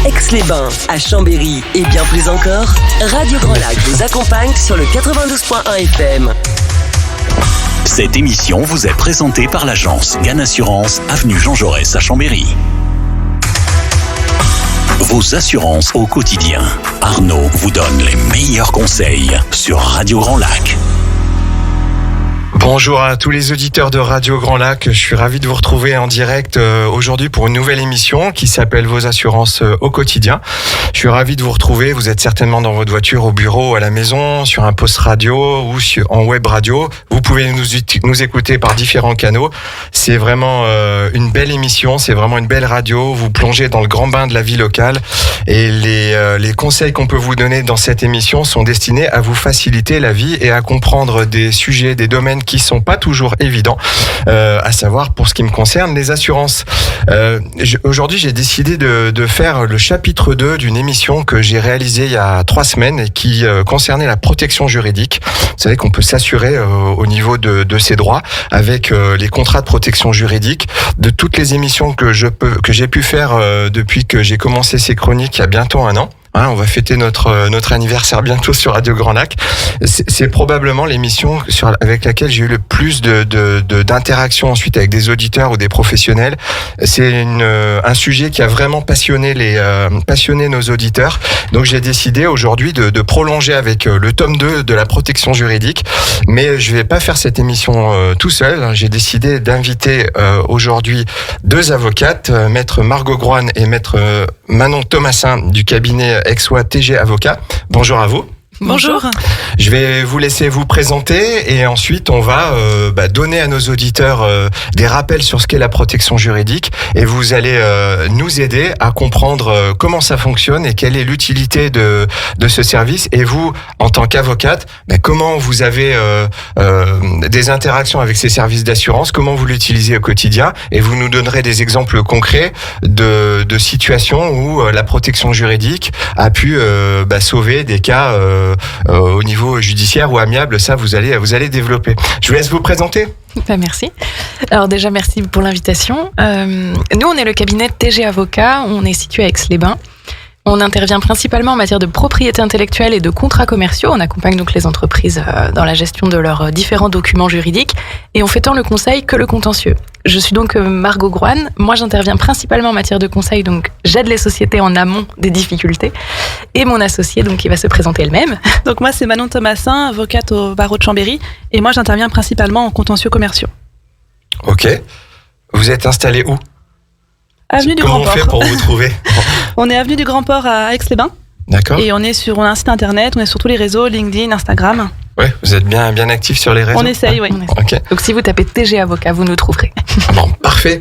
Aix-les-Bains, à Chambéry et bien plus encore, Radio Grand Lac vous accompagne sur le 92.1 FM. Cette émission vous est présentée par l'agence Gann Assurance, avenue Jean Jaurès à Chambéry. Vos assurances au quotidien. Arnaud vous donne les meilleurs conseils sur Radio Grand Lac. Bonjour à tous les auditeurs de Radio Grand Lac, je suis ravi de vous retrouver en direct aujourd'hui pour une nouvelle émission qui s'appelle Vos assurances au quotidien. Je suis ravi de vous retrouver, vous êtes certainement dans votre voiture, au bureau, à la maison, sur un poste radio ou en web radio. Vous pouvez nous écouter par différents canaux. C'est vraiment une belle émission, c'est vraiment une belle radio. Vous plongez dans le grand bain de la vie locale et les conseils qu'on peut vous donner dans cette émission sont destinés à vous faciliter la vie et à comprendre des sujets, des domaines qui sont pas toujours évidents, à savoir pour ce qui me concerne les assurances. Aujourd'hui, j'ai décidé de faire le chapitre 2 d'une émission que j'ai réalisée il y a 3 semaines et qui concernait la protection juridique. Vous savez qu'on peut s'assurer au niveau de ses droits avec les contrats de protection juridique. De toutes les émissions que j'ai pu faire depuis que j'ai commencé ces chroniques il y a bientôt 1 an. On va fêter notre anniversaire bientôt sur Radio Grand Lac. C'est probablement l'émission avec laquelle j'ai eu le plus d'interactions ensuite avec des auditeurs ou des professionnels. C'est un sujet qui a vraiment passionné nos auditeurs. Donc j'ai décidé aujourd'hui de prolonger avec le tome 2 de la protection juridique. Mais je vais pas faire cette émission tout seul. J'ai décidé d'inviter aujourd'hui 2 avocates, maître Margot Groine et maître Manon Thomasin du cabinet Aixois TG Avocat. Bonjour à vous. Bonjour. Je vais vous laisser vous présenter et ensuite on va donner à nos auditeurs des rappels sur ce qu'est la protection juridique et vous allez nous aider à comprendre comment ça fonctionne et quelle est l'utilité de ce service. Et vous, en tant qu'avocate, comment vous avez des interactions avec ces services d'assurance, comment vous l'utilisez au quotidien et vous nous donnerez des exemples concrets de situations où la protection juridique a pu sauver des cas au niveau judiciaire ou amiable. Ça, vous allez développer. Je vous laisse vous présenter. Merci. Alors déjà, merci pour l'invitation. Nous, on est le cabinet TG Avocat. On est situé à Aix-les-Bains. On intervient principalement en matière de propriété intellectuelle et de contrats commerciaux. On accompagne donc les entreprises dans la gestion de leurs différents documents juridiques et on fait tant le conseil que le contentieux. Je suis donc Margot Groine. Moi, j'interviens principalement en matière de conseil, donc j'aide les sociétés en amont des difficultés. Et mon associée, donc, qui va se présenter elle-même. Donc moi, c'est Manon Thomasin, avocate au barreau de Chambéry. Et moi, j'interviens principalement en contentieux commerciaux. Ok. Vous êtes installé où ? Avenue du Grand Port. Comment on fait pour vous trouver ? On est avenue du Grand Port à Aix-les-Bains. D'accord. Et on a un site internet, on est sur tous les réseaux, LinkedIn, Instagram. Ouais, vous êtes bien actif sur les réseaux. On essaye, oui. Okay. Donc si vous tapez TG Avocat, vous nous trouverez. Bon, parfait.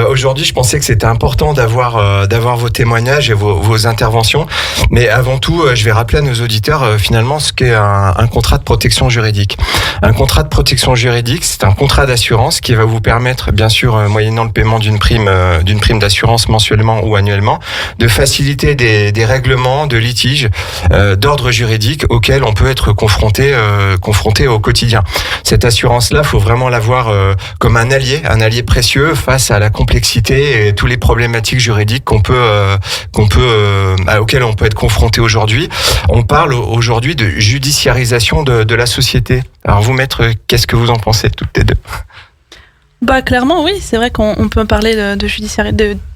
Aujourd'hui, je pensais que c'était important d'avoir vos témoignages et vos interventions. Mais avant tout, je vais rappeler à nos auditeurs finalement ce qu'est un contrat de protection juridique. Un contrat de protection juridique, c'est un contrat d'assurance qui va vous permettre, bien sûr, moyennant le paiement d'une prime d'assurance mensuellement ou annuellement, de faciliter des règlements de litiges d'ordre juridique auxquels on peut être confronté au quotidien. Cette assurance-là, faut vraiment l'avoir comme un allié précieux face à la complexité et toutes les problématiques juridiques auxquelles on peut être confronté aujourd'hui. On parle aujourd'hui de judiciarisation de la société. Alors vous, maître, qu'est-ce que vous en pensez toutes les deux ? Clairement, oui, c'est vrai qu'on peut parler de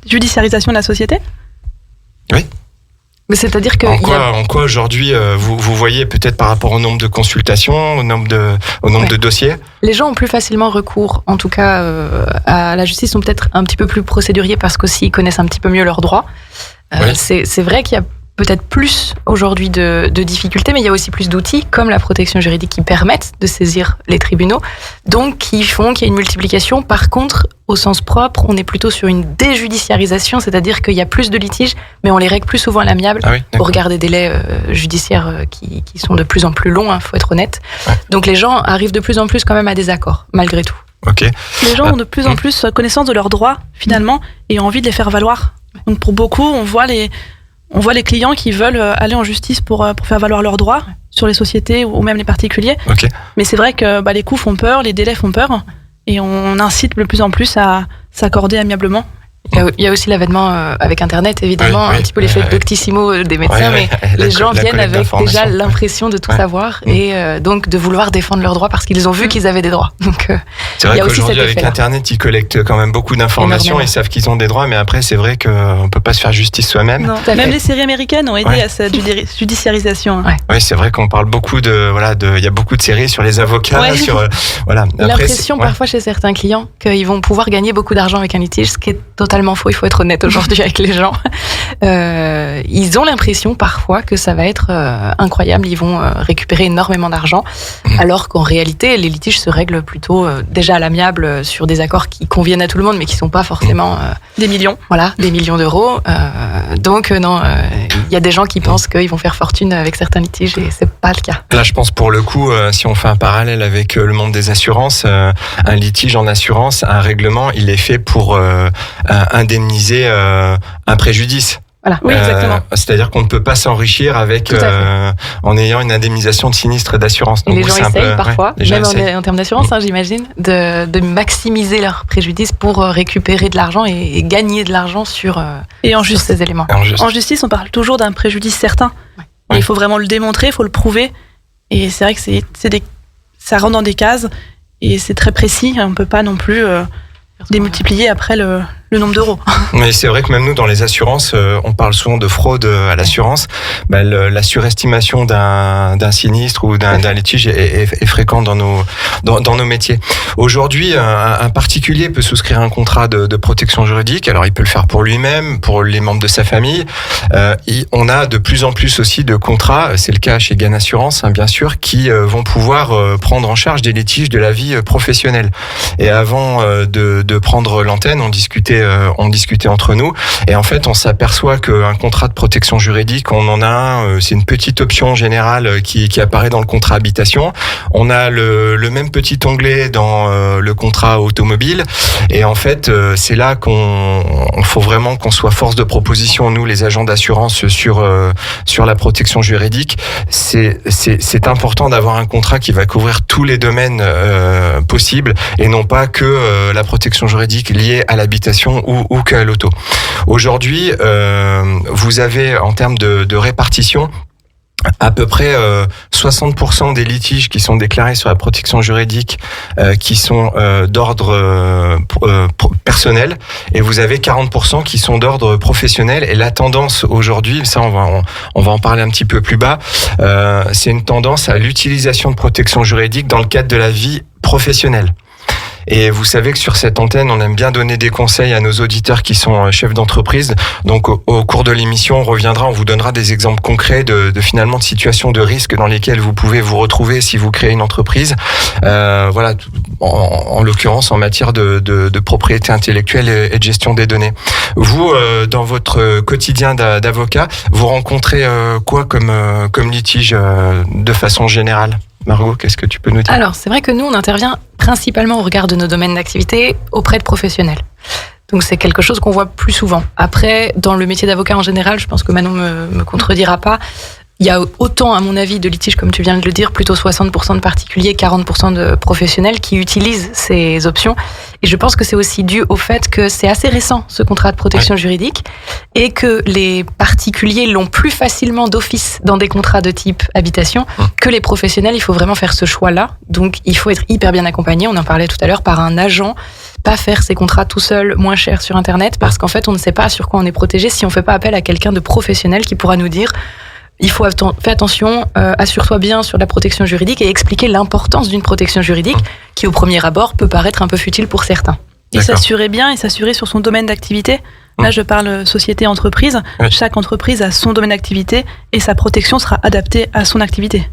judiciarisation de la société. Oui. Mais c'est-à-dire que en quoi aujourd'hui vous voyez peut-être par rapport au nombre de consultations, au nombre de dossiers ? Les gens ont plus facilement recours, en tout cas à la justice, sont peut-être un petit peu plus procéduriers parce qu'aussi ils connaissent un petit peu mieux leurs droits. Oui. C'est vrai qu'il y a peut-être plus aujourd'hui de difficultés, mais il y a aussi plus d'outils comme la protection juridique qui permettent de saisir les tribunaux, donc qui font qu'il y a une multiplication. Par contre, au sens propre, on est plutôt sur une déjudiciarisation, c'est-à-dire qu'il y a plus de litiges, mais on les règle plus souvent à l'amiable au regard des délais judiciaires qui sont de plus en plus longs, faut être honnête. Ouais. Donc les gens arrivent de plus en plus quand même à des accords, malgré tout. Okay. Les gens ont de plus en plus connaissance de leurs droits, finalement, et ont envie de les faire valoir. Donc pour beaucoup, on voit les clients qui veulent aller en justice pour faire valoir leurs droits sur les sociétés ou même les particuliers. Okay. Mais c'est vrai que les coûts font peur, les délais font peur, et on incite de plus en plus à s'accorder amiablement Il y a aussi l'avènement avec Internet, évidemment, un petit peu l'effet Doctissimo des médecins, mais les gens viennent avec déjà l'impression de tout savoir et donc de vouloir défendre leurs droits parce qu'ils ont vu qu'ils avaient des droits. Donc, c'est vrai qu'aujourd'hui, avec Internet, ils collectent quand même beaucoup d'informations, ils savent qu'ils ont des droits, mais après, c'est vrai qu'on ne peut pas se faire justice soi-même. Non, même les séries américaines ont aidé à cette judiciarisation. Oui, c'est vrai qu'on parle beaucoup il y a beaucoup de séries sur les avocats, sur, voilà. Après, l'impression parfois chez certains clients qu'ils vont pouvoir gagner beaucoup d'argent avec un litige, ce qui est totalement faux, il faut être honnête aujourd'hui avec les gens. Ils ont l'impression parfois que ça va être incroyable, ils vont récupérer énormément d'argent, alors qu'en réalité, les litiges se règlent plutôt déjà à l'amiable sur des accords qui conviennent à tout le monde, mais qui ne sont pas forcément... des millions. Voilà, des millions d'euros. Donc non, il y a des gens qui pensent qu'ils vont faire fortune avec certains litiges et c'est pas le cas. Là, je pense pour le coup, si on fait un parallèle avec le monde des assurances, un litige en assurance, un règlement, il est fait pour indemniser un préjudice. Voilà. Oui, exactement. C'est-à-dire qu'on ne peut pas s'enrichir avec en ayant une indemnisation de sinistre d'assurance. Donc, les gens essayent parfois, même en termes d'assurance, j'imagine, de maximiser leur préjudice pour récupérer de l'argent et gagner de l'argent sur ces éléments. En justice, on parle toujours d'un préjudice certain. Il faut vraiment le démontrer, il faut le prouver. Et c'est vrai que ça rentre dans des cases et c'est très précis. On ne peut pas non plus démultiplier après le nombre d'euros. Mais c'est vrai que même nous, dans les assurances, on parle souvent de fraude à l'assurance. La surestimation d'un sinistre ou d'un litige est fréquente dans nos métiers. Aujourd'hui, un particulier peut souscrire un contrat de protection juridique. Alors, il peut le faire pour lui-même, pour les membres de sa famille. On a de plus en plus aussi de contrats, c'est le cas chez Gain Assurance, bien sûr, qui vont pouvoir prendre en charge des litiges de la vie professionnelle. Et avant de prendre l'antenne, on discutait entre nous et en fait on s'aperçoit qu'un contrat de protection juridique, on en a un, c'est une petite option générale qui apparaît dans le contrat habitation. On a le même petit onglet dans le contrat automobile et en fait c'est là qu'on faut vraiment qu'on soit force de proposition, nous les agents d'assurance sur la protection juridique. C'est important d'avoir un contrat qui va couvrir tous les domaines possibles et non pas que la protection juridique liée à l'habitation ou qu'à l'auto. Aujourd'hui, vous avez en termes de répartition à peu près 60% des litiges qui sont déclarés sur la protection juridique qui sont d'ordre personnel et vous avez 40% qui sont d'ordre professionnel et la tendance aujourd'hui, ça on va en parler un petit peu plus bas, c'est une tendance à l'utilisation de protection juridique dans le cadre de la vie professionnelle. Et vous savez que sur cette antenne, on aime bien donner des conseils à nos auditeurs qui sont chefs d'entreprise. Donc, au cours de l'émission, on vous donnera des exemples concrets de finalement de situations de risque dans lesquelles vous pouvez vous retrouver si vous créez une entreprise. Voilà, en l'occurrence en matière de propriété intellectuelle et de gestion des données. Vous, dans votre quotidien d'avocat, vous rencontrez quoi comme litige de façon générale ? Margot, qu'est-ce que tu peux nous dire ? Alors, c'est vrai que nous, on intervient principalement au regard de nos domaines d'activité auprès de professionnels. Donc, c'est quelque chose qu'on voit plus souvent. Après, dans le métier d'avocat en général, je pense que Manon me contredira pas, il y a autant, à mon avis, de litiges, comme tu viens de le dire, plutôt 60% de particuliers, 40% de professionnels qui utilisent ces options. Et je pense que c'est aussi dû au fait que c'est assez récent, ce contrat de protection juridique, et que les particuliers l'ont plus facilement d'office dans des contrats de type habitation que les professionnels. Il faut vraiment faire ce choix-là. Donc, il faut être hyper bien accompagné, on en parlait tout à l'heure, par un agent, pas faire ces contrats tout seul, moins cher sur Internet, parce qu'en fait, on ne sait pas sur quoi on est protégé si on fait pas appel à quelqu'un de professionnel qui pourra nous dire il faut faire attention, assure-toi bien sur la protection juridique et expliquer l'importance d'une protection juridique qui, au premier abord, peut paraître un peu futile pour certains. Et s'assurer bien et s'assurer sur son domaine d'activité. Là, je parle société-entreprise. Chaque entreprise a son domaine d'activité et sa protection sera adaptée à son activité.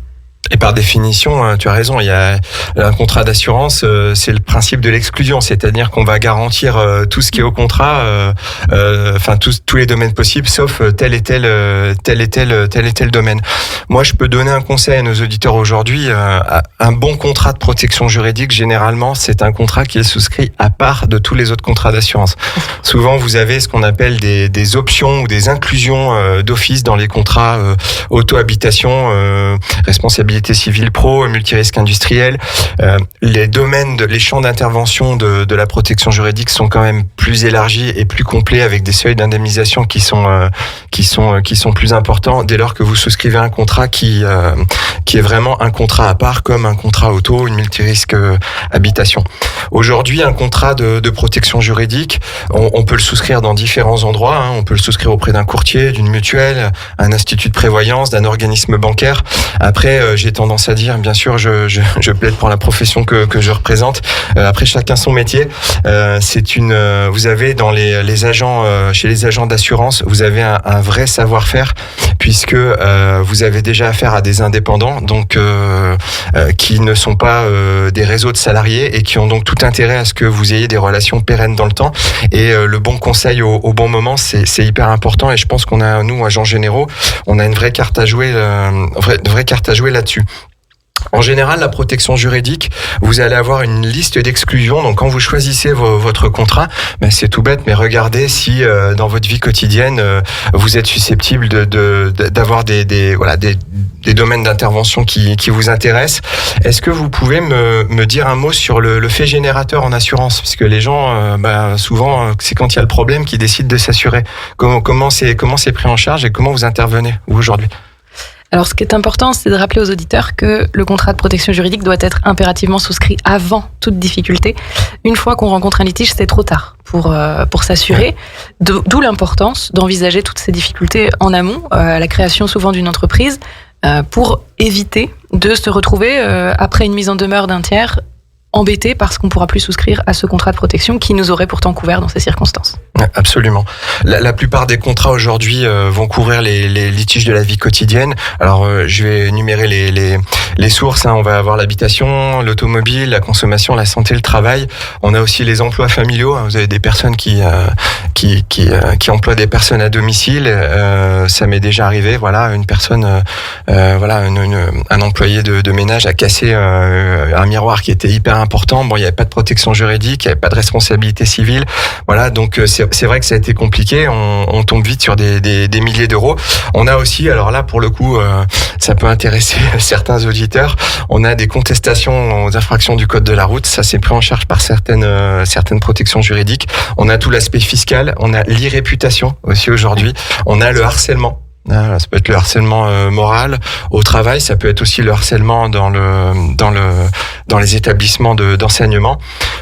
Et par définition, tu as raison, il y a un contrat d'assurance, c'est le principe de l'exclusion, c'est-à-dire qu'on va garantir tout ce qui est au contrat, enfin tous les domaines possibles, sauf tel et tel domaine. Moi, je peux donner un conseil à nos auditeurs aujourd'hui. Un bon contrat de protection juridique, généralement, c'est un contrat qui est souscrit à part de tous les autres contrats d'assurance. Souvent, vous avez ce qu'on appelle des options ou des inclusions d'office dans les contrats auto-habitation, responsabilité responsabilité civile pro, multirisque industriel. Les champs d'intervention de la protection juridique sont quand même plus élargis et plus complets, avec des seuils d'indemnisation qui sont plus importants dès lors que vous souscrivez un contrat qui est vraiment un contrat à part, comme un contrat auto, une multirisque habitation. Aujourd'hui, un contrat de protection juridique, on peut le souscrire dans différents endroits. On peut le souscrire auprès d'un courtier, d'une mutuelle, un institut de prévoyance, d'un organisme bancaire. Après, j'ai tendance à dire, bien sûr, je plaide pour la profession que je représente. Après, chacun son métier. Vous avez dans les agents, chez les agents d'assurance, vous avez un vrai savoir-faire, puisque vous avez déjà affaire à des indépendants, donc qui ne sont pas des réseaux de salariés et qui ont donc tout intérêt à ce que vous ayez des relations pérennes dans le temps. Et le bon conseil au bon moment, c'est hyper important. Et je pense qu'on a, nous, agents généraux, on a une vraie carte à jouer, là-dessus. En général, la protection juridique, vous allez avoir une liste d'exclusions. Donc, quand vous choisissez votre contrat, c'est tout bête, mais regardez si dans votre vie quotidienne, vous êtes susceptible d'avoir des domaines d'intervention qui vous intéressent. Est-ce que vous pouvez me dire un mot sur le fait générateur en assurance? Parce que les gens, souvent, c'est quand il y a le problème qu'ils décident de s'assurer. Comment c'est pris en charge et comment vous intervenez, vous, aujourd'hui? Alors, ce qui est important, c'est de rappeler aux auditeurs que le contrat de protection juridique doit être impérativement souscrit avant toute difficulté. Une fois qu'on rencontre un litige, c'est trop tard pour s'assurer. D'où l'importance d'envisager toutes ces difficultés en amont, à la création souvent d'une entreprise, pour éviter de se retrouver, après une mise en demeure d'un tiers, embêté parce qu'on ne pourra plus souscrire à ce contrat de protection qui nous aurait pourtant couvert dans ces circonstances. Absolument. La plupart des contrats aujourd'hui vont couvrir les litiges de la vie quotidienne. Alors, je vais énumérer les sources. On va avoir l'habitation, l'automobile, la consommation, la santé, le travail. On a aussi les emplois familiaux. Vous avez des personnes qui emploient des personnes à domicile. Ça m'est déjà arrivé. Voilà, une personne, un employé de ménage a cassé un miroir qui était hyper important. Bon, il n'y avait pas de protection juridique, il n'y avait pas de responsabilité civile. Voilà, donc c'est vrai que ça a été compliqué. On tombe vite sur des milliers d'euros. On a aussi, alors là, pour le coup, ça peut intéresser certains auditeurs. On a des contestations aux infractions du code de la route. Ça, c'est pris en charge par certaines protections juridiques. On a tout l'aspect fiscal. On a l'irréputation aussi aujourd'hui. On a le harcèlement. Ça peut être le harcèlement moral au travail, ça peut être aussi le harcèlement dans les établissements d'enseignement.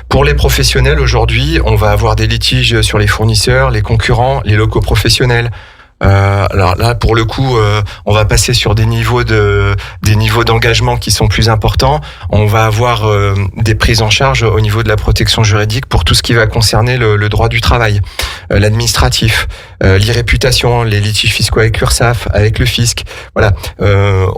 Pour les professionnels, aujourd'hui, on va avoir des litiges sur les fournisseurs, les concurrents, les locaux professionnels. Alors là, pour le coup, on va passer sur des niveaux d'engagement qui sont plus importants. On va avoir des prises en charge au niveau de la protection juridique pour tout ce qui va concerner le droit du travail, l'administratif, l'irréputation, les litiges fiscaux avec l'URSSAF, avec le fisc. Voilà,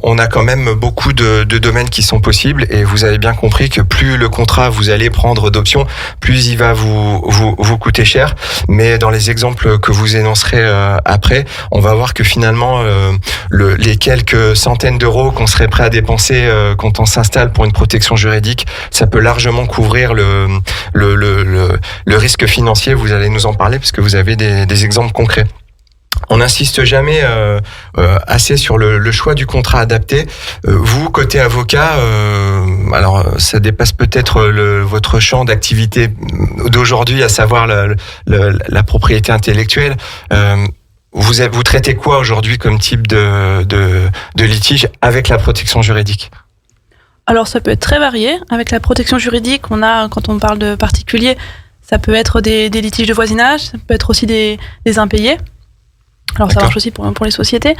on a quand même beaucoup de domaines qui sont possibles, et vous avez bien compris que plus le contrat vous allez prendre d'options, plus il va vous coûter cher. Mais dans les exemples que vous énoncerez après, on va voir que finalement les quelques centaines d'euros qu'on serait prêt à dépenser quand on s'installe pour une protection juridique, ça peut largement couvrir le risque financier. Vous allez nous en parler parce que vous avez des exemples concrets. On n'insiste jamais assez sur le choix du contrat adapté. Vous, côté avocat, alors ça dépasse peut-être votre champ d'activité d'aujourd'hui, à savoir la propriété intellectuelle. Vous traitez quoi aujourd'hui comme type de litige avec la protection juridique ? Alors ça peut être très varié. Avec la protection juridique, quand on parle de particuliers, ça peut être des litiges de voisinage, ça peut être aussi des impayés. Alors ça marche aussi pour les sociétés.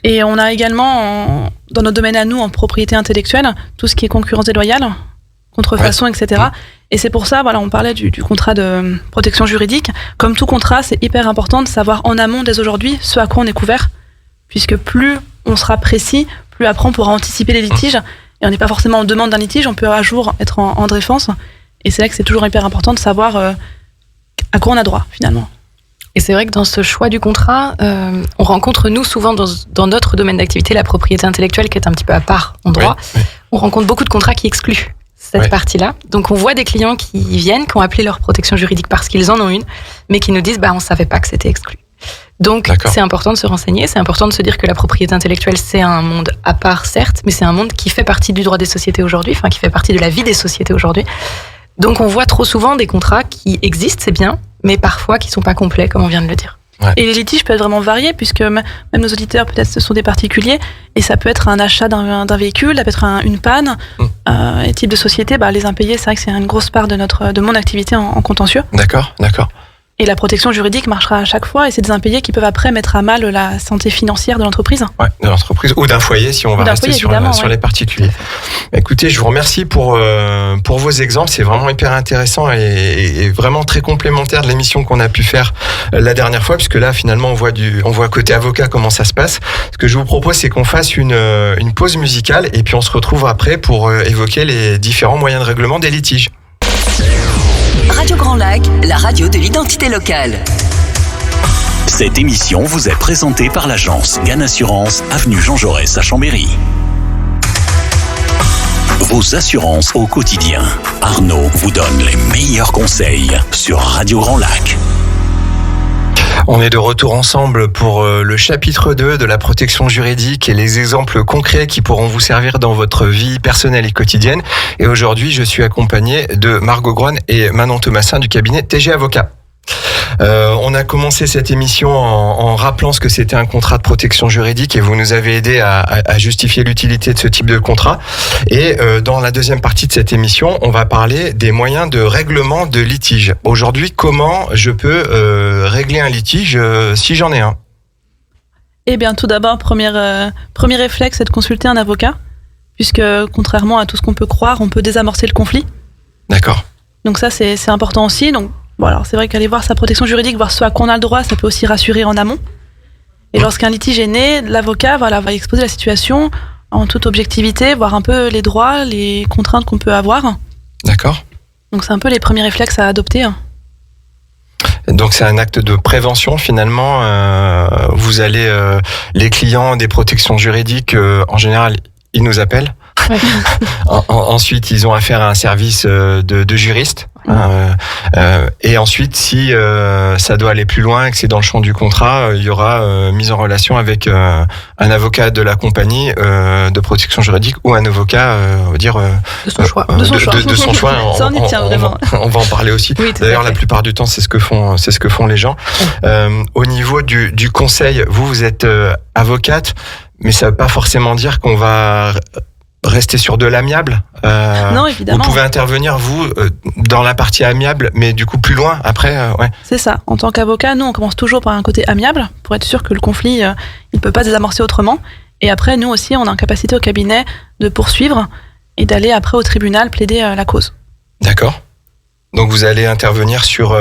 Et on a également, dans notre domaine à nous, en propriété intellectuelle, tout ce qui est concurrence déloyale, contrefaçon, etc. Et c'est pour ça, voilà, on parlait du contrat de protection juridique. Comme tout contrat, c'est hyper important de savoir en amont dès aujourd'hui ce à quoi on est couvert, puisque plus on sera précis, plus après on pourra anticiper les litiges. Et on n'est pas forcément en demande d'un litige, on peut à jour être en défense. Et c'est là que c'est toujours hyper important de savoir à quoi on a droit, finalement. Et c'est vrai que dans ce choix du contrat, on rencontre, nous, souvent dans notre domaine d'activité, la propriété intellectuelle qui est un petit peu à part en droit. Oui. On rencontre beaucoup de contrats qui excluent cette partie-là. Donc on voit des clients qui viennent, qui ont appelé leur protection juridique parce qu'ils en ont une, mais qui nous disent on ne savait pas que c'était exclu. Donc, c'est important de se renseigner, c'est important de se dire que la propriété intellectuelle, c'est un monde à part, certes, mais c'est un monde qui fait partie du droit des sociétés aujourd'hui, enfin, qui fait partie de la vie des sociétés aujourd'hui. Donc, on voit trop souvent des contrats qui existent, c'est bien, mais parfois qui sont pas complets, comme on vient de le dire. Ouais. Et les litiges peuvent vraiment varier, puisque même nos auditeurs, peut-être, ce sont des particuliers, et ça peut être un achat d'un véhicule, ça peut être une panne, et type de société, les impayés, c'est vrai que c'est une grosse part de mon activité en contentieux. D'accord. Et la protection juridique marchera à chaque fois, et c'est des impayés qui peuvent après mettre à mal la santé financière de l'entreprise. Ouais, de l'entreprise ou d'un foyer si on va rester sur les particuliers. Écoutez, je vous remercie pour vos exemples, c'est vraiment hyper intéressant et vraiment très complémentaire de l'émission qu'on a pu faire la dernière fois, puisque là finalement on voit côté avocat comment ça se passe. Ce que je vous propose, c'est qu'on fasse une pause musicale et puis on se retrouve après pour évoquer les différents moyens de règlement des litiges. Radio Grand Lac, la radio de l'identité locale. Cette émission vous est présentée par l'agence Gann Assurance, avenue Jean Jaurès à Chambéry. Vos assurances au quotidien. Arnaud vous donne les meilleurs conseils sur Radio Grand Lac. On est de retour ensemble pour le chapitre 2 de la protection juridique et les exemples concrets qui pourront vous servir dans votre vie personnelle et quotidienne. Et aujourd'hui, je suis accompagné de Margot Groine et Manon Thomasin du cabinet TG Avocat. On a commencé cette émission en rappelant ce que c'était un contrat de protection juridique et vous nous avez aidé à justifier l'utilité de ce type de contrat. Et dans la deuxième partie de cette émission, on va parler des moyens de règlement de litige. Aujourd'hui, comment je peux régler un litige si j'en ai un ? Eh bien, tout d'abord, premier réflexe, c'est de consulter un avocat, puisque contrairement à tout ce qu'on peut croire, on peut désamorcer le conflit. D'accord. Donc ça, c'est important aussi. Donc, bon, alors c'est vrai qu'aller voir sa protection juridique, voir ce à quoi on a le droit, ça peut aussi rassurer en amont. Et lorsqu'un litige est né, l'avocat va exposer la situation en toute objectivité, voir un peu les droits, les contraintes qu'on peut avoir. D'accord. Donc c'est un peu les premiers réflexes à adopter. Donc c'est un acte de prévention finalement. Vous allez, les clients des protections juridiques, en général, ils nous appellent. Ouais. Ensuite, ils ont affaire à un service de juriste. Et ensuite, si ça doit aller plus loin et que c'est dans le champ du contrat, il y aura mise en relation avec un avocat de la compagnie de protection juridique ou un avocat, on va dire de son choix. De son choix. Ça en y tient vraiment. On va en parler aussi. Oui, d'ailleurs, la plupart du temps, c'est ce que font les gens. Au niveau du conseil, vous êtes avocate, mais ça veut pas forcément dire qu'on va rester sur de l'amiable. Non, évidemment. Vous pouvez intervenir, vous, dans la partie amiable, mais du coup plus loin, après, ouais. C'est ça. En tant qu'avocat, nous, on commence toujours par un côté amiable, pour être sûr que le conflit, il peut pas se désamorcer autrement. Et après, nous aussi, on a une capacité au cabinet de poursuivre et d'aller après au tribunal plaider la cause. D'accord. Donc vous allez intervenir sur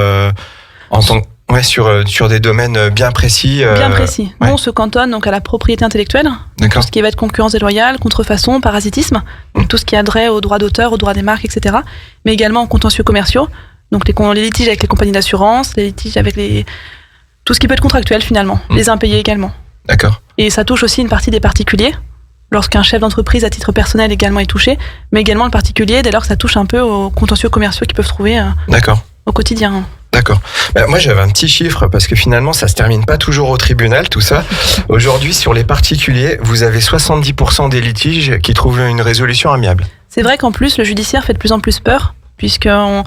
des domaines bien précis. Bien précis. Nous, on se cantonne donc à la propriété intellectuelle, tout ce qui va être concurrence déloyale, contrefaçon, parasitisme, donc tout ce qui a trait aux droits d'auteur, aux droits des marques, etc. Mais également aux contentieux commerciaux, donc les litiges avec les compagnies d'assurance, les litiges avec tout ce qui peut être contractuel finalement, les impayés également. D'accord. Et ça touche aussi une partie des particuliers, lorsqu'un chef d'entreprise à titre personnel également est touché, mais également le particulier dès lors que ça touche un peu aux contentieux commerciaux qu'ils peuvent trouver au quotidien. D'accord. Moi, j'avais un petit chiffre parce que finalement, ça se termine pas toujours au tribunal, tout ça. Aujourd'hui, sur les particuliers, vous avez 70% des litiges qui trouvent une résolution amiable. C'est vrai qu'en plus, le judiciaire fait de plus en plus peur, puisqu'on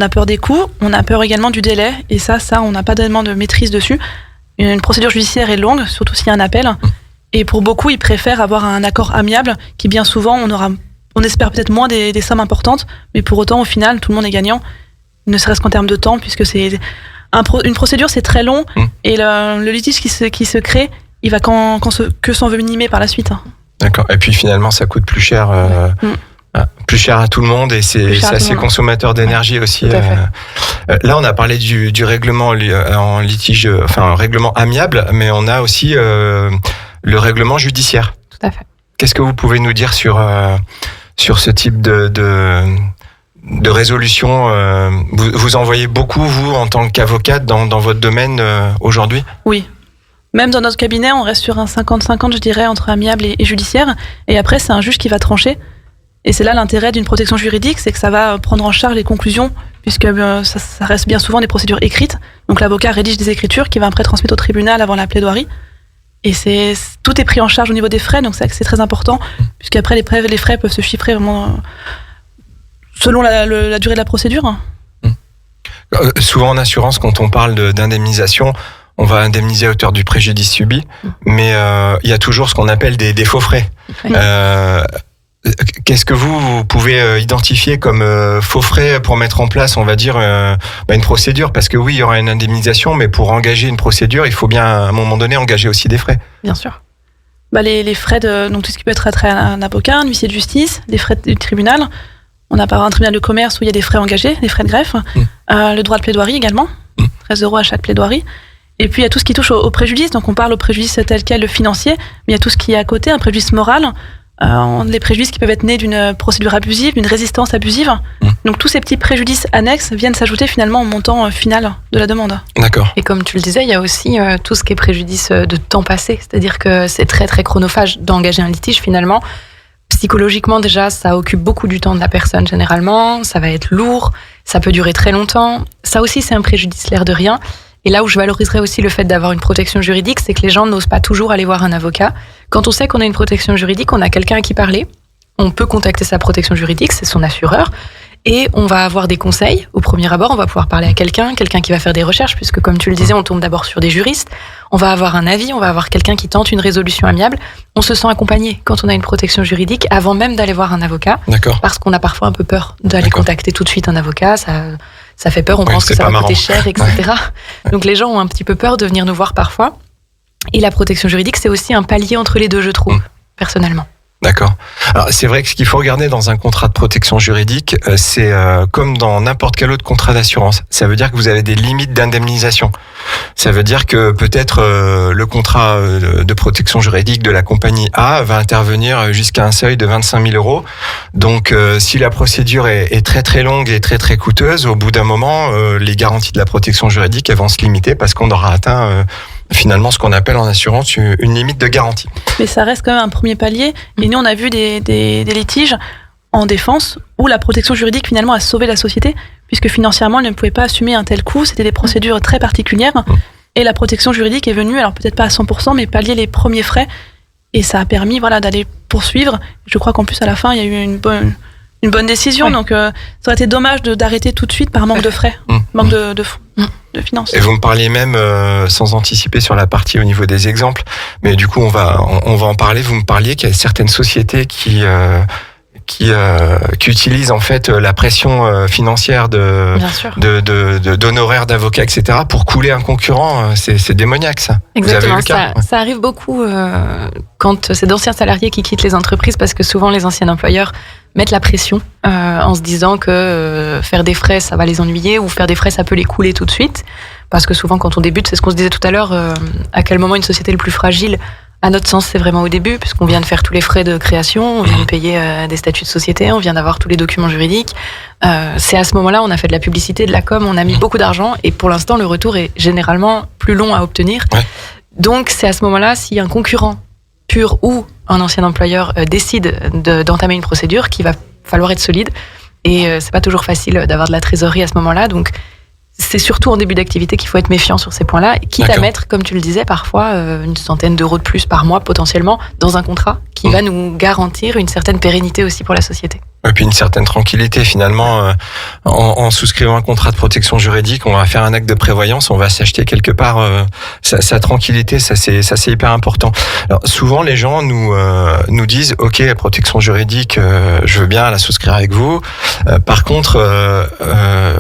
a peur des coûts, on a peur également du délai, et ça, on n'a pas tellement de maîtrise dessus. Une procédure judiciaire est longue, surtout s'il y a un appel, et pour beaucoup, ils préfèrent avoir un accord amiable, qui bien souvent, on espère peut-être moins des sommes importantes, mais pour autant, au final, tout le monde est gagnant. Ne serait-ce qu'en termes de temps, puisque c'est une procédure, c'est très long, et le litige qui se crée, il va que s'envenimer par la suite. D'accord. Et puis finalement, ça coûte plus cher à tout le monde, et c'est assez consommateur d'énergie aussi. Là, on a parlé du règlement en litige, enfin règlement amiable, mais on a aussi le règlement judiciaire. Tout à fait. Qu'est-ce que vous pouvez nous dire sur ce type de résolution? Vous en voyez beaucoup, vous, en tant qu'avocate, dans votre domaine aujourd'hui? Oui. Même dans notre cabinet, on reste sur un 50-50, je dirais, entre amiable et judiciaire. Et après, c'est un juge qui va trancher. Et c'est là l'intérêt d'une protection juridique, c'est que ça va prendre en charge les conclusions puisque ça reste bien souvent des procédures écrites. Donc l'avocat rédige des écritures qu'il va après transmettre au tribunal avant la plaidoirie. Et tout est pris en charge au niveau des frais, donc c'est très important, puisqu'après les frais peuvent se chiffrer vraiment selon la durée de la procédure. Souvent en assurance, quand on parle d'indemnisation, on va indemniser à hauteur du préjudice subi, mais il y a toujours ce qu'on appelle des faux frais. Qu'est-ce que vous pouvez identifier comme faux frais pour mettre en place, on va dire, une procédure? Parce que oui, il y aura une indemnisation, mais pour engager une procédure, il faut bien, à un moment donné, engager aussi des frais. Bien sûr. Les frais donc tout ce qui peut être attrait à un avocat, un huissier de justice, les frais du tribunal. On a par un tribunal de commerce où il y a des frais engagés, des frais de greffe. Le droit de plaidoirie également, 13 € à chaque plaidoirie. Et puis il y a tout ce qui touche au préjudice. Donc on parle au préjudice tel quel, le financier, mais il y a tout ce qui est à côté, un préjudice moral. Les préjudices qui peuvent être nés d'une procédure abusive, d'une résistance abusive. Donc tous ces petits préjudices annexes viennent s'ajouter finalement au montant final de la demande. D'accord. Et comme tu le disais, il y a aussi tout ce qui est préjudice de temps passé. C'est-à-dire que c'est très très chronophage d'engager un litige finalement. Psychologiquement déjà, ça occupe beaucoup du temps de la personne généralement. Ça va être lourd, ça peut durer très longtemps. Ça aussi c'est un préjudice, l'air de rien. Et là où je valoriserais aussi le fait d'avoir une protection juridique, c'est que les gens n'osent pas toujours aller voir un avocat. Quand on sait qu'on a une protection juridique, on a quelqu'un à qui parler. On peut contacter sa protection juridique, c'est son assureur. Et on va avoir des conseils. Au premier abord, on va pouvoir parler à quelqu'un qui va faire des recherches, puisque comme tu le disais, on tombe d'abord sur des juristes. On va avoir un avis, on va avoir quelqu'un qui tente une résolution amiable. On se sent accompagné quand on a une protection juridique, avant même d'aller voir un avocat. D'accord. Parce qu'on a parfois un peu peur d'aller contacter tout de suite un avocat. Ça fait peur, on pense que ça va coûter cher, etc. Donc les gens ont un petit peu peur de venir nous voir parfois. Et la protection juridique, c'est aussi un palier entre les deux, je trouve, personnellement. D'accord. Alors c'est vrai que ce qu'il faut regarder dans un contrat de protection juridique, c'est comme dans n'importe quel autre contrat d'assurance. Ça veut dire que vous avez des limites d'indemnisation. Ça veut dire que peut-être le contrat de protection juridique de la compagnie A va intervenir jusqu'à un seuil de 25 000 €. Donc si la procédure est très très longue et très très coûteuse, au bout d'un moment, les garanties de la protection juridique elles vont se limiter parce qu'on aura atteint finalement ce qu'on appelle en assurance une limite de garantie. Mais ça reste quand même un premier palier. Et nous, on a vu des litiges en défense où la protection juridique finalement a sauvé la société, puisque financièrement, elle ne pouvait pas assumer un tel coût. C'était des procédures très particulières. Et la protection juridique est venue, alors peut-être pas à 100%, mais pallier les premiers frais. Et ça a permis d'aller poursuivre. Je crois qu'en plus, à la fin, il y a eu une bonne décision. Donc, ça aurait été dommage d'arrêter tout de suite par manque de frais, manque de fonds. De finances. Et vous me parliez même, sans anticiper sur la partie au niveau des exemples, mais du coup on va en parler. Vous me parliez qu'il y a certaines sociétés qui utilisent en fait la pression financière d'honoraires d'avocats, etc. pour couler un concurrent. C'est démoniaque ça. Exactement. Vous avez eu le cas ça arrive beaucoup quand c'est d'anciens salariés qui quittent les entreprises, parce que souvent les anciens employeurs mettent la pression en se disant que faire des frais ça va les ennuyer, ou faire des frais ça peut les couler tout de suite, parce que souvent quand on débute, c'est ce qu'on se disait tout à l'heure, à quel moment une société est le plus fragile. À notre sens, c'est vraiment au début, puisqu'on vient de faire tous les frais de création, on vient de payer des statuts de société, on vient d'avoir tous les documents juridiques. C'est à ce moment-là, on a fait de la publicité, de la com, on a mis beaucoup d'argent, et pour l'instant, le retour est généralement plus long à obtenir. Donc c'est à ce moment-là, si un concurrent pur ou un ancien employeur décide d'entamer une procédure, qu'il va falloir être solide, et c'est pas toujours facile d'avoir de la trésorerie à ce moment-là, donc c'est surtout en début d'activité qu'il faut être méfiant sur ces points-là, quitte à mettre, comme tu le disais, parfois une centaine d'euros de plus par mois potentiellement dans un contrat qui va nous garantir une certaine pérennité aussi pour la société. Et puis une certaine tranquillité finalement, en souscrivant un contrat de protection juridique, on va faire un acte de prévoyance, on va s'acheter quelque part sa tranquillité, ça c'est hyper important. Alors souvent les gens nous disent ok, protection juridique, je veux bien la souscrire avec vous. Par contre,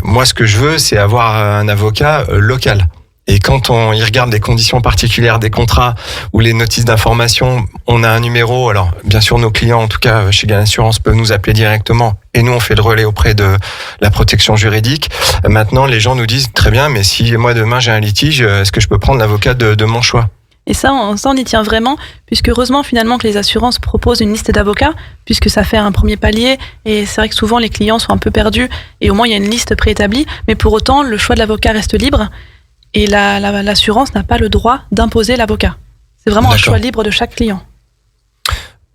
moi ce que je veux, c'est avoir un avocat local. Et quand on y regarde les conditions particulières des contrats ou les notices d'information, on a un numéro. Alors, bien sûr, nos clients, en tout cas chez Gain Assurance, peuvent nous appeler directement. Et nous, on fait le relais auprès de la protection juridique. Maintenant, les gens nous disent, très bien, mais si moi, demain, j'ai un litige, est-ce que je peux prendre l'avocat de mon choix ? Et ça, on y tient vraiment, puisque heureusement, finalement, que les assurances proposent une liste d'avocats, puisque ça fait un premier palier. Et c'est vrai que souvent, les clients sont un peu perdus. Et au moins, il y a une liste préétablie. Mais pour autant, le choix de l'avocat reste libre. Et l'assurance n'a pas le droit d'imposer l'avocat. C'est vraiment un choix libre de chaque client.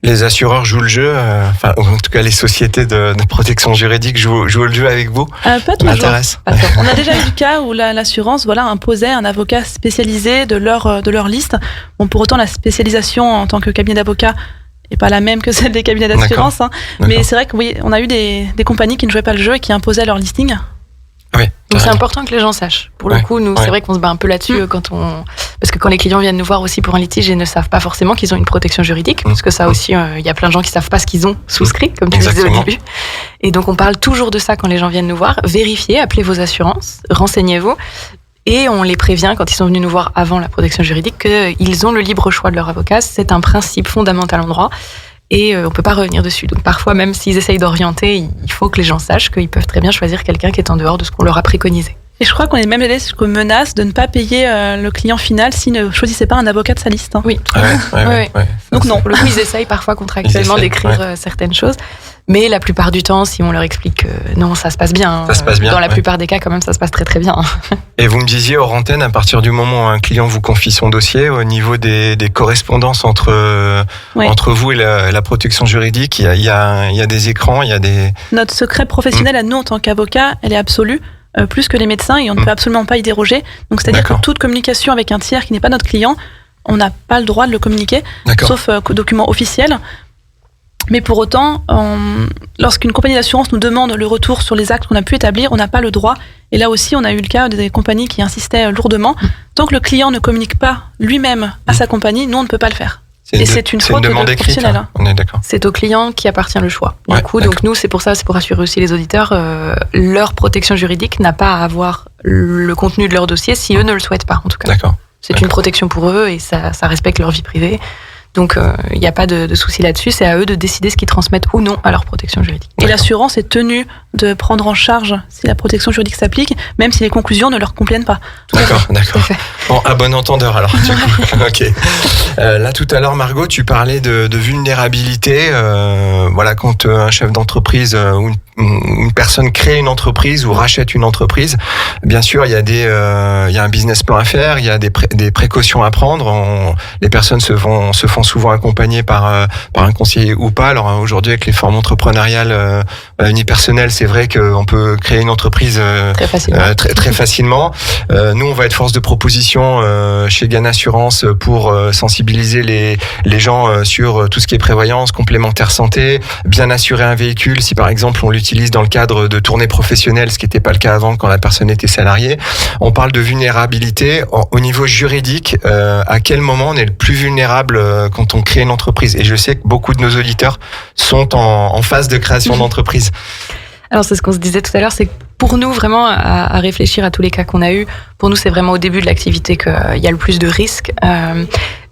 Les assureurs jouent le jeu, enfin, en tout cas les sociétés de protection juridique jouent le jeu avec vous. Pas toujours. M'intéresse. On a déjà eu le cas où l'assurance imposait un avocat spécialisé de leur liste. Bon, pour autant, la spécialisation en tant que cabinet d'avocat n'est pas la même que celle des cabinets d'assurance. D'accord. Mais c'est vrai que oui, on a eu des compagnies qui ne jouaient pas le jeu et qui imposaient leur listing. Oui. Donc c'est important que les gens sachent. Pour le coup, nous, c'est vrai qu'on se bat un peu là-dessus parce que quand les clients viennent nous voir aussi pour un litige, ils ne savent pas forcément qu'ils ont une protection juridique, parce que ça aussi, il y a plein de gens qui savent pas ce qu'ils ont souscrit, comme tu le disais au début. Et donc on parle toujours de ça quand les gens viennent nous voir. Vérifiez, appelez vos assurances, renseignez-vous. Et on les prévient quand ils sont venus nous voir avant la protection juridique qu'ils ont le libre choix de leur avocat. C'est un principe fondamental en droit. Et on peut pas revenir dessus. Donc parfois, même s'ils essayent d'orienter, il faut que les gens sachent qu'ils peuvent très bien choisir quelqu'un qui est en dehors de ce qu'on leur a préconisé. Et je crois qu'on est même allé jusqu'aux menaces de ne pas payer le client final s'il ne choisissait pas un avocat de sa liste. Oui. Ouais. Donc non. Pour le coup, ils essayent parfois contractuellement d'écrire certaines choses. Mais la plupart du temps, si on leur explique que non, ça se passe bien. Ça se passe bien. Dans la plupart des cas, quand même, ça se passe très très bien. Et vous me disiez hors antenne, à partir du moment où un client vous confie son dossier, au niveau des correspondances entre vous et la protection juridique, il y a des écrans, il y a des... Notre secret professionnel à nous en tant qu'avocat, elle est absolue, plus que les médecins, et on ne peut absolument pas y déroger. Donc c'est-à-dire que toute communication avec un tiers qui n'est pas notre client, on n'a pas le droit de le communiquer, sauf document officiel. Mais pour autant, lorsqu'une compagnie d'assurance nous demande le retour sur les actes qu'on a pu établir, on n'a pas le droit. Et là aussi, on a eu le cas des compagnies qui insistaient lourdement. Tant que le client ne communique pas lui-même à sa compagnie, nous, on ne peut pas le faire. C'est une faute demande écrite, professionnelle. On est d'accord. C'est au client qui appartient le choix. Du coup, donc nous, c'est pour rassurer aussi les auditeurs, leur protection juridique n'a pas à avoir le contenu de leur dossier si eux ne le souhaitent pas, en tout cas. D'accord. C'est une protection pour eux et ça respecte leur vie privée. Donc, il n'y a pas de souci là-dessus. C'est à eux de décider ce qu'ils transmettent ou non à leur protection juridique. Et l'assurance est tenue de prendre en charge si la protection juridique s'applique, même si les conclusions ne leur conviennent pas. D'accord. Bon, à bon entendeur alors. Du coup. Ok. Là, tout à l'heure, Margot, tu parlais de vulnérabilité. Quand un chef d'entreprise ou une personne crée une entreprise ou rachète une entreprise, bien sûr, il y a un business plan à faire, il y a des précautions à prendre. Les personnes se font souvent accompagner par un conseiller ou pas. Alors aujourd'hui, avec les formes entrepreneuriales unipersonnelles, c'est vrai qu'on peut créer une entreprise très facilement. Nous, on va être force de proposition chez Gann Assurance pour sensibiliser les gens sur tout ce qui est prévoyance, complémentaire santé, bien assurer un véhicule si par exemple on l'utilise dans le cadre de tournées professionnelles, ce qui n'était pas le cas avant quand la personne était salariée. On parle de vulnérabilité au niveau juridique. À quel moment on est le plus vulnérable quand on crée une entreprise? Et je sais que beaucoup de nos auditeurs sont en phase de création d'entreprise. Alors c'est ce qu'on se disait tout à l'heure, c'est que pour nous vraiment à réfléchir à tous les cas qu'on a eus, pour nous c'est vraiment au début de l'activité qu'il y a le plus de risques.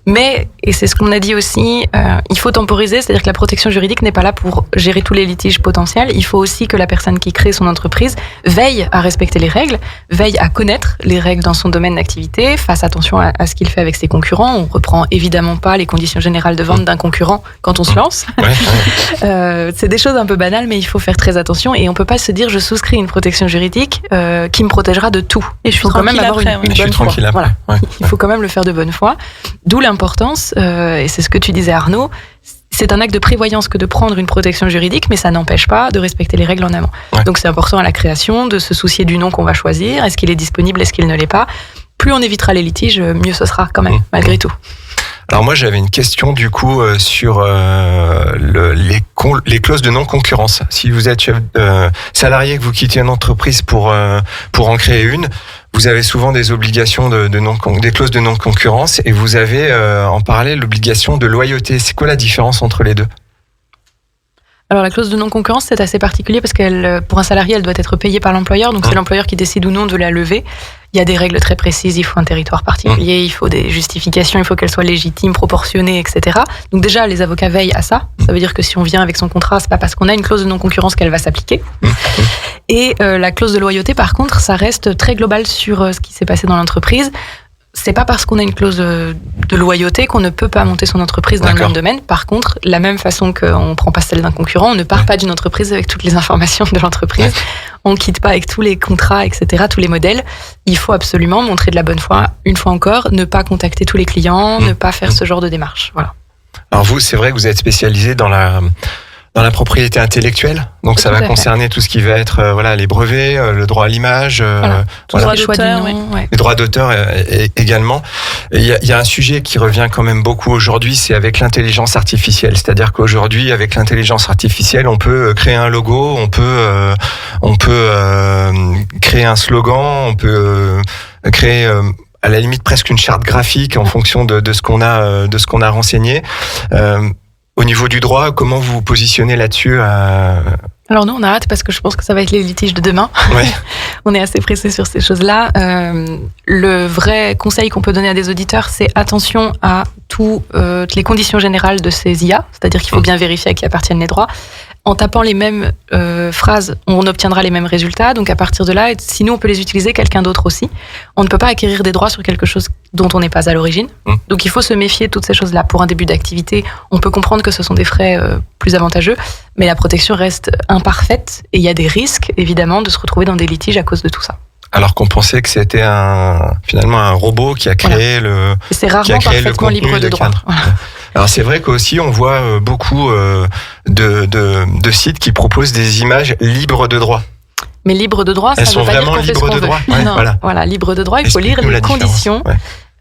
Mais, et c'est ce qu'on a dit aussi, il faut temporiser, c'est-à-dire que la protection juridique n'est pas là pour gérer tous les litiges potentiels. Il faut aussi que la personne qui crée son entreprise veille à respecter les règles, veille à connaître les règles dans son domaine d'activité, fasse attention à ce qu'il fait avec ses concurrents. On reprend évidemment pas les conditions générales de vente d'un concurrent quand on se lance. C'est des choses un peu banales, mais il faut faire très attention et on peut pas se dire je souscris une protection juridique qui me protégera de tout. Et je suis quand même avoir une bonne foi. Voilà. Il faut quand même le faire de bonne foi. D'où l'importance, et c'est ce que tu disais Arnaud, c'est un acte de prévoyance que de prendre une protection juridique, mais ça n'empêche pas de respecter les règles en amont. Donc c'est important à la création de se soucier du nom qu'on va choisir, est-ce qu'il est disponible, est-ce qu'il ne l'est pas. Plus on évitera les litiges, mieux ce sera quand même, malgré tout. Alors moi j'avais une question du coup sur les clauses de non-concurrence. Si vous êtes chef salarié, que vous quittez une entreprise pour en créer une, vous avez souvent des obligations des clauses de non-concurrence et vous avez en parallèle l'obligation de loyauté. C'est quoi la différence entre les deux ? Alors la clause de non-concurrence, c'est assez particulier parce qu'elle, pour un salarié, elle doit être payée par l'employeur, donc c'est l'employeur qui décide ou non de la lever. Il y a des règles très précises, il faut un territoire particulier, il faut des justifications, il faut qu'elles soient légitimes, proportionnées, etc. Donc déjà, les avocats veillent à ça. Ça veut dire que si on vient avec son contrat, c'est pas parce qu'on a une clause de non-concurrence qu'elle va s'appliquer. Et la clause de loyauté, par contre, ça reste très global sur ce qui s'est passé dans l'entreprise. C'est pas parce qu'on a une clause de loyauté qu'on ne peut pas monter son entreprise dans le même domaine. Par contre, la même façon qu'on ne prend pas celle d'un concurrent, on ne part pas d'une entreprise avec toutes les informations de l'entreprise. On ne quitte pas avec tous les contrats, etc., tous les modèles. Il faut absolument montrer de la bonne foi, une fois encore, ne pas contacter tous les clients, ne pas faire ce genre de démarche. Voilà. Alors vous, c'est vrai que vous êtes spécialisé dans la propriété intellectuelle, donc ça va concerner tout ce qui va être les brevets, le droit à l'image, les choix d'auteur, les droits d'auteur également. Il y a un sujet qui revient quand même beaucoup aujourd'hui, c'est avec l'intelligence artificielle. C'est-à-dire qu'aujourd'hui, avec l'intelligence artificielle, on peut créer un logo, on peut créer un slogan, on peut créer à la limite presque une charte graphique en fonction de ce qu'on a renseigné. Au niveau du droit, comment vous vous positionnez là-dessus Alors nous, on a hâte parce que je pense que ça va être les litiges de demain. Ouais. On est assez pressés sur ces choses-là. Le vrai conseil qu'on peut donner à des auditeurs, c'est attention à toutes les conditions générales de ces IA, c'est-à-dire qu'il faut bien vérifier à qui appartiennent les droits. En tapant les mêmes phrases, on obtiendra les mêmes résultats. Donc à partir de là, si nous on peut les utiliser, quelqu'un d'autre aussi. On ne peut pas acquérir des droits sur quelque chose dont on n'est pas à l'origine. Donc il faut se méfier de toutes ces choses-là. Pour un début d'activité, on peut comprendre que ce sont des frais plus avantageux, mais la protection reste imparfaite et il y a des risques évidemment de se retrouver dans des litiges à cause de tout ça. Alors qu'on pensait que c'était finalement un robot qui a créé c'est rarement parfaitement libre de droit. Voilà. Alors c'est vrai qu'aussi on voit beaucoup de sites qui proposent des images libres de droit. Mais libre de droit, ça ne veut pas dire qu'on fait ce qu'on veut. Non, voilà, libre de droit, il faut lire les conditions.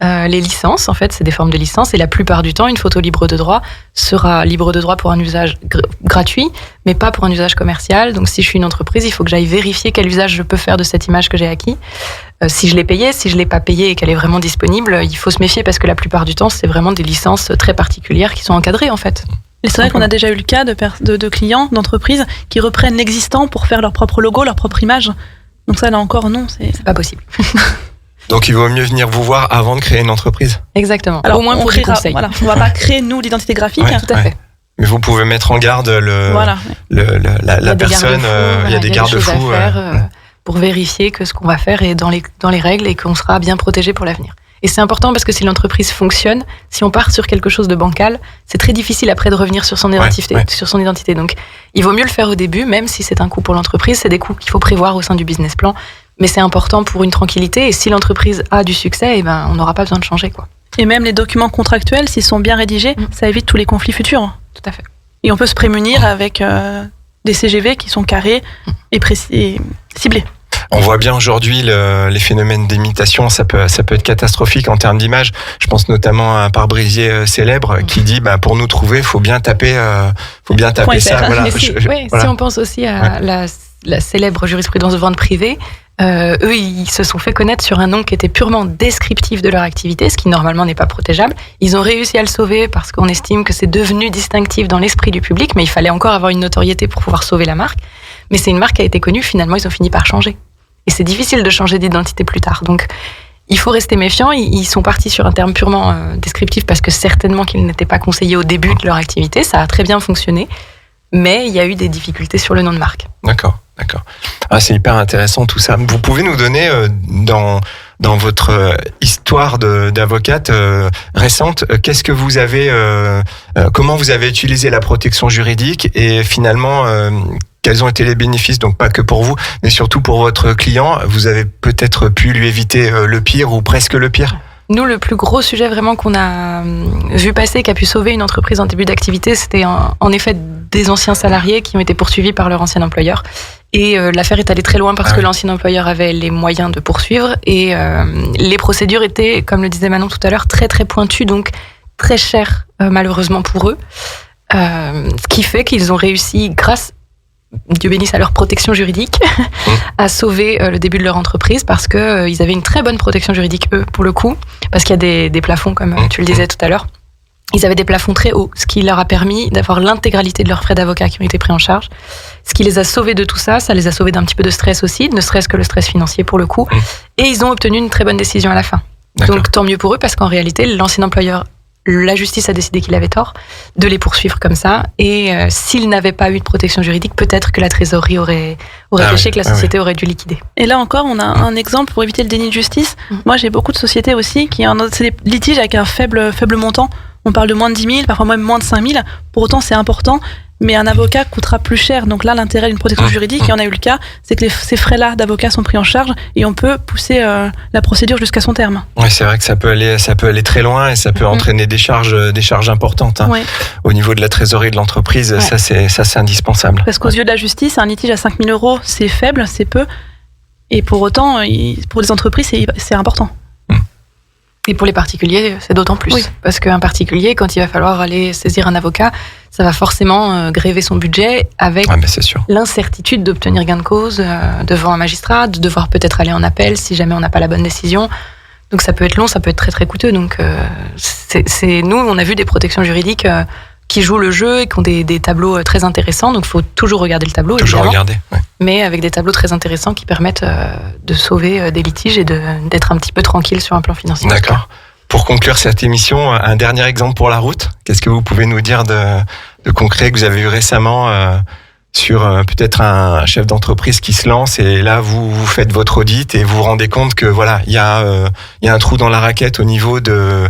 Les licences, en fait, c'est des formes de licences et la plupart du temps, une photo libre de droit sera libre de droit pour un usage gratuit, mais pas pour un usage commercial. Donc, si je suis une entreprise, il faut que j'aille vérifier quel usage je peux faire de cette image que j'ai acquis. Si je l'ai payée, si je l'ai pas payée et qu'elle est vraiment disponible, il faut se méfier parce que la plupart du temps, c'est vraiment des licences très particulières qui sont encadrées, en fait. Et c'est vrai qu'on a déjà eu le cas de clients, d'entreprises qui reprennent l'existant pour faire leur propre logo, leur propre image. Donc ça, là encore, non, c'est pas possible. Donc il vaut mieux venir vous voir avant de créer une entreprise. Exactement. Alors au moins pour des conseils. Voilà, on va pas créer nous l'identité graphique. Tout à fait. Mais vous pouvez mettre en garde la personne. Il y a des garde-fous à faire pour vérifier que ce qu'on va faire est dans les règles et qu'on sera bien protégé pour l'avenir. Et c'est important parce que si l'entreprise fonctionne, si on part sur quelque chose de bancal, c'est très difficile après de revenir sur son identité. Donc, il vaut mieux le faire au début, même si c'est un coût pour l'entreprise. C'est des coûts qu'il faut prévoir au sein du business plan. Mais c'est important pour une tranquillité. Et si l'entreprise a du succès, on n'aura pas besoin de changer, quoi. Et même les documents contractuels, s'ils sont bien rédigés, ça évite tous les conflits futurs. Tout à fait. Et on peut se prémunir avec des CGV qui sont carrés et précis et ciblés. On voit bien aujourd'hui les phénomènes d'imitation, ça peut être catastrophique en termes d'image. Je pense notamment à un pare-brisier célèbre qui dit pour nous trouver, faut bien taper ça. Voilà. Si on pense aussi à la célèbre jurisprudence de vente privée, eux ils se sont fait connaître sur un nom qui était purement descriptif de leur activité, ce qui normalement n'est pas protégeable. Ils ont réussi à le sauver parce qu'on estime que c'est devenu distinctif dans l'esprit du public, mais il fallait encore avoir une notoriété pour pouvoir sauver la marque. Mais c'est une marque qui a été connue, finalement ils ont fini par changer. Et c'est difficile de changer d'identité plus tard. Donc, il faut rester méfiant. Ils sont partis sur un terme purement descriptif parce que certainement qu'ils n'étaient pas conseillés au début de leur activité. Ça a très bien fonctionné. Mais il y a eu des difficultés sur le nom de marque. D'accord. Ah, c'est hyper intéressant tout ça. Vous pouvez nous donner, dans votre histoire d'avocate récente, qu'est-ce que vous avez, comment vous avez utilisé la protection juridique et finalement, quels ont été les bénéfices, donc pas que pour vous, mais surtout pour votre client. Vous avez peut-être pu lui éviter le pire ou presque le pire. Nous, le plus gros sujet vraiment qu'on a vu passer, qui a pu sauver une entreprise en début d'activité, c'était en effet des anciens salariés qui ont été poursuivis par leur ancien employeur. Et l'affaire est allée très loin parce que l'ancien employeur avait les moyens de poursuivre. Et les procédures étaient, comme le disait Manon tout à l'heure, très très pointues, donc très chères malheureusement pour eux. Ce qui fait qu'ils ont réussi, grâce, Dieu bénisse à leur protection juridique, à sauver le début de leur entreprise parce que ils avaient une très bonne protection juridique, eux, pour le coup, parce qu'il y a des plafonds, comme tu le disais tout à l'heure. Ils avaient des plafonds très hauts, ce qui leur a permis d'avoir l'intégralité de leurs frais d'avocat qui ont été pris en charge. Ce qui les a sauvés de tout ça, ça les a sauvés d'un petit peu de stress aussi, ne serait-ce que le stress financier pour le coup. Et ils ont obtenu une très bonne décision à la fin. D'accord. Donc tant mieux pour eux, parce qu'en réalité, l'ancien employeur, la justice a décidé qu'il avait tort de les poursuivre comme ça. Et s'ils n'avaient pas eu de protection juridique, peut-être que la trésorerie aurait péché, que la société aurait dû liquider. Et là encore, on a un exemple pour éviter le déni de justice. Moi, j'ai beaucoup de sociétés aussi qui ont des litiges avec un faible montant. On parle de moins de 10 000, parfois même moins de 5 000. Pour autant, c'est important. mais un avocat coûtera plus cher. Donc là, l'intérêt d'une protection juridique, et on a eu le cas, c'est que ces frais-là d'avocat sont pris en charge et on peut pousser la procédure jusqu'à son terme. Oui, c'est vrai que ça peut aller très loin et ça peut entraîner des charges importantes. Hein. Ouais. Au niveau de la trésorerie de l'entreprise, ça c'est indispensable. Parce qu'aux yeux de la justice, un litige à 5 000 €, c'est faible, c'est peu. Et pour autant, pour les entreprises, c'est important. Et pour les particuliers, c'est d'autant plus. Oui. Parce qu'un particulier, quand il va falloir aller saisir un avocat, ça va forcément gréver son budget avec C'est sûr. l'incertitude d'obtenir gain de cause devant un magistrat, de devoir peut-être aller en appel si jamais on n'a pas la bonne décision. Donc ça peut être long, ça peut être très très coûteux. Donc nous, on a vu des protections juridiques qui jouent le jeu et qui ont des tableaux très intéressants. Donc il faut toujours regarder le tableau, Toujours évidemment. regarder. Ouais. Mais avec des tableaux très intéressants qui permettent de sauver des litiges et d'être un petit peu tranquille sur un plan financier. D'accord. Pour conclure cette émission, un dernier exemple pour la route. Qu'est-ce que vous pouvez nous dire de concret que vous avez eu récemment sur peut-être un chef d'entreprise qui se lance et là vous faites votre audit et vous vous rendez compte que voilà, il y a un trou dans la raquette au niveau de...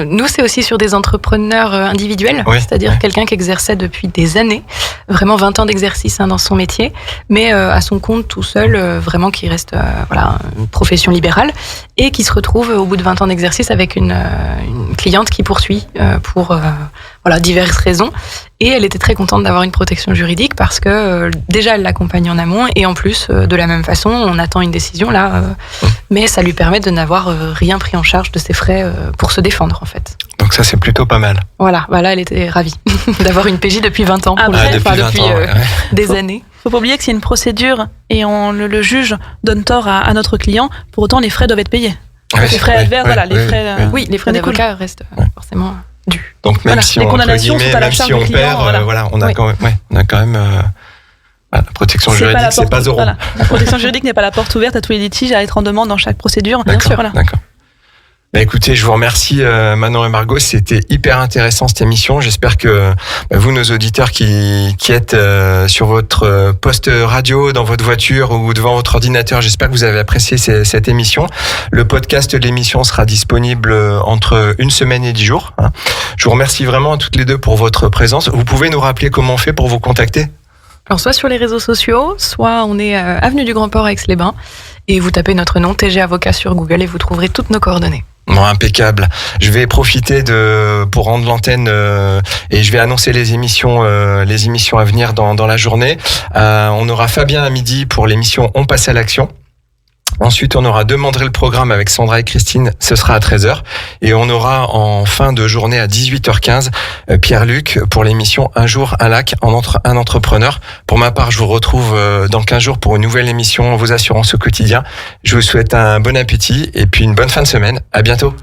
Nous, c'est aussi sur des entrepreneurs individuels, c'est-à-dire quelqu'un qui exerçait depuis des années, vraiment 20 ans d'exercice dans son métier, mais à son compte tout seul, vraiment qui reste une profession libérale, et qui se retrouve au bout de 20 ans d'exercice avec une cliente qui poursuit pour diverses raisons. Et elle était très contente d'avoir une protection juridique parce que déjà elle l'accompagne en amont et en plus de la même façon on attend une décision là, mais ça lui permet de n'avoir rien pris en charge de ses frais pour se défendre en fait. Donc ça c'est plutôt pas mal. Voilà, elle était ravie d'avoir une PJ depuis 20 ans. Depuis des années. Faut pas oublier que c'est une procédure et le juge donne tort à notre client, pour autant les frais doivent être payés. Les frais adverses, les frais d'avocat restent forcément dus. Donc même si on, entre guillemets, même si on perd, on a quand même la protection juridique, c'est pas zéro. Voilà. La protection juridique n'est pas la porte ouverte à tous les litiges à être en demande dans chaque procédure. D'accord, bien sûr. Voilà. D'accord. Écoutez, je vous remercie Manon et Margot, c'était hyper intéressant cette émission. J'espère que vous, nos auditeurs qui êtes sur votre poste radio, dans votre voiture ou devant votre ordinateur, j'espère que vous avez apprécié cette émission. Le podcast de l'émission sera disponible entre 1 semaine et 10 jours. Je vous remercie vraiment à toutes les deux pour votre présence. Vous pouvez nous rappeler comment on fait pour vous contacter ? Alors soit sur les réseaux sociaux, soit on est avenue du Grand Port à Aix-les-Bains et vous tapez notre nom TG Avocat sur Google et vous trouverez toutes nos coordonnées. Bon, impeccable. Je vais profiter pour rendre l'antenne et je vais annoncer les émissions à venir dans la journée. On aura Fabien à midi pour l'émission On passe à l'action. Ensuite, on aura Demanderait le programme avec Sandra et Christine, ce sera à 13h. Et on aura en fin de journée à 18h15 Pierre-Luc pour l'émission Un jour, un lac, un entrepreneur. Pour ma part, je vous retrouve dans 15 jours pour une nouvelle émission Vos assurances au quotidien. Je vous souhaite un bon appétit et puis une bonne fin de semaine. À bientôt.